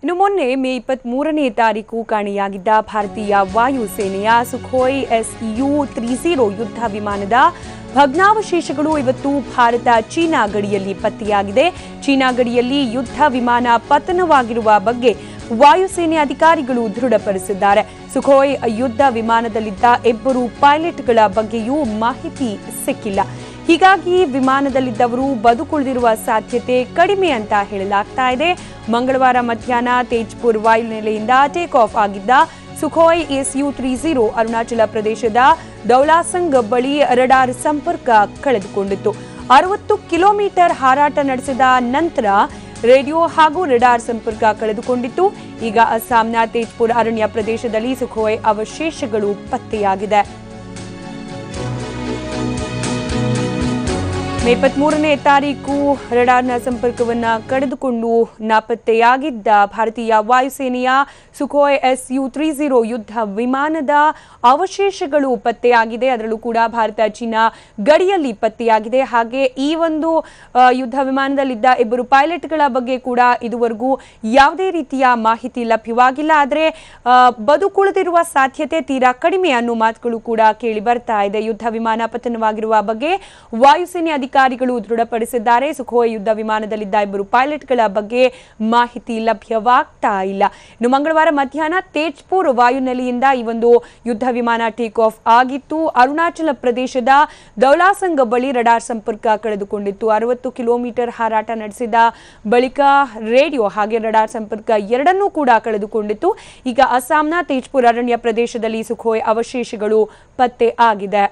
ಇನ್ನು ಮೊನ್ನೆ ಮೇ 23ನೇ ತಾರೀಕು ಕಾಣೆಯಾಗಿದ್ದ ಭಾರತೀಯ ವಾಯುಸೇನೆಯ ಸುಖೋಯ್ Su-30 ಯುದ್ಧ ವಿಮಾನದ ಭಗ್ನಾವಶೇಷಗಳು ಇವತ್ತು ಭಾರತ ಚೀನಾ ಗಡಿಯಲ್ಲಿ ಪತ್ತೆಯಾಗಿದೆ. ಚೀನಾ ಗಡಿಯಲ್ಲಿ ಯುದ್ಧ ವಿಮಾನ ಪತನವಾಗಿರುವ ಬಗ್ಗೆ ವಾಯುಸೇನೆ ಅಧಿಕಾರಿಗಳು ದೃಢಪಡಿಸಿದ್ದಾರೆ. ಸುಖೋಯ್ ಯುದ್ಧ ವಿಮಾನದಲ್ಲಿದ್ದ ಇಬ್ಬರು ಪೈಲಟ್ಗಳ ಬಗ್ಗೆಯೂ ಮಾಹಿತಿ ಸಿಕ್ಕಿಲ್ಲ. ಹೀಗಾಗಿ ವಿಮಾನದಲ್ಲಿದ್ದವರು ಬದುಕುಳಿದಿರುವ ಸಾಧ್ಯತೆ ಕಡಿಮೆ ಅಂತ ಹೇಳಲಾಗ್ತಾ ಇದೆ. ಮಂಗಳವಾರ ಮಧ್ಯಾಹ್ನ ತೇಜ್ಪುರ್ ವಾಯುನೆಲೆಯಿಂದ ಟೇಕ್ ಆಫ್ ಆಗಿದ್ದ ಸುಖೋಯ್ Su-30 ಅರುಣಾಚಲ ಪ್ರದೇಶದ ದೌಲಾಸಂಗ್ ಬಳಿ ರಡಾರ್ ಸಂಪರ್ಕ ಕಳೆದುಕೊಂಡಿತ್ತು. 60 ಕಿಲೋಮೀಟರ್ ಹಾರಾಟ ನಡೆಸಿದ ನಂತರ ರೇಡಿಯೋ ಹಾಗೂ ರಡಾರ್ ಸಂಪರ್ಕ ಕಳೆದುಕೊಂಡಿತ್ತು. ಈಗ ಅಸ್ಸಾಂನ ತೇಜ್ಪುರ್ ಅರಣ್ಯ ಪ್ರದೇಶದಲ್ಲಿ ಸುಖೋಯ್ ಅವಶೇಷಗಳು ಪತ್ತೆಯಾಗಿದೆ. ಮೇ 23ನೇ ತಾರೀಕು ರಡಾರ್ನ ಸಂಪರ್ಕವನ್ನು ಕಳೆದುಕೊಂಡು ನಾಪತ್ತೆಯಾಗಿದ್ದ ಭಾರತೀಯ ವಾಯುಸೇನೆಯ ಸುಖೋಯ್ Su-30 ಯುದ್ಧ ವಿಮಾನದ ಅವಶೇಷಗಳು ಪತ್ತೆಯಾಗಿದೆ. ಅದರಲ್ಲೂ ಕೂಡ ಭಾರತ ಚೀನಾ ಗಡಿಯಲ್ಲಿ ಪತ್ತೆಯಾಗಿದೆ. ಹಾಗೆ ಈ ಒಂದು ಯುದ್ಧ ವಿಮಾನದಲ್ಲಿದ್ದ ಇಬ್ಬರು ಪೈಲಟ್ಗಳ ಬಗ್ಗೆ ಕೂಡ ಇದುವರೆಗೂ ಯಾವುದೇ ರೀತಿಯ ಮಾಹಿತಿ ಲಭ್ಯವಾಗಿಲ್ಲ. ಆದರೆ ಬದುಕುಳಿದಿರುವ ಸಾಧ್ಯತೆ ತೀರಾ ಕಡಿಮೆ ಅನ್ನೋ ಮಾತುಗಳು ಕೂಡ ಕೇಳಿ ಬರ್ತಾ ಇದೆ. ಯುದ್ಧ ವಿಮಾನ ಪತನವಾಗಿರುವ ಬಗ್ಗೆ ವಾಯುಸೇನೆ ಅಧಿಕಾರಿಗಳು ದೃಢಪಡಿಸಿದ್ದಾರೆ. ಸುಖೋಯ್ ಯುದ್ಧ ವಿಮಾನದಲ್ಲಿದ್ದ ಇಬ್ಬರು ಪೈಲಟ್ಗಳ ಬಗ್ಗೆ ಮಾಹಿತಿ ಲಭ್ಯವಾಗ್ತಾ ಇಲ್ಲ. ಇನ್ನು ಮಂಗಳವಾರ ಮಧ್ಯಾಹ್ನ ತೇಜ್ಪುರ್ ವಾಯುನೆಲೆಯಿಂದ ಈ ಒಂದು ಯುದ್ಧ ವಿಮಾನ ಟೇಕ್ ಆಫ್ ಆಗಿತ್ತು. ಅರುಣಾಚಲ ಪ್ರದೇಶದ ದೌಲಾಸಂಗ್ ಬಳಿ ರಡಾರ್ ಸಂಪರ್ಕ ಕಳೆದುಕೊಂಡಿತ್ತು. 60 ಕಿಲೋಮೀಟರ್ ಹಾರಾಟ ನಡೆಸಿದ ಬಳಿಕ ರೇಡಿಯೋ ಹಾಗೆ ರಡಾರ್ ಸಂಪರ್ಕ ಎರಡನ್ನೂ ಕೂಡ ಕಳೆದುಕೊಂಡಿತ್ತು. ಈಗ ಅಸ್ಸಾಂನ ತೇಜ್ಪುರ್ ಅರಣ್ಯ ಪ್ರದೇಶದಲ್ಲಿ ಸುಖೋಯ್ ಅವಶೇಷಗಳು ಪತ್ತೆ ಆಗಿದೆ.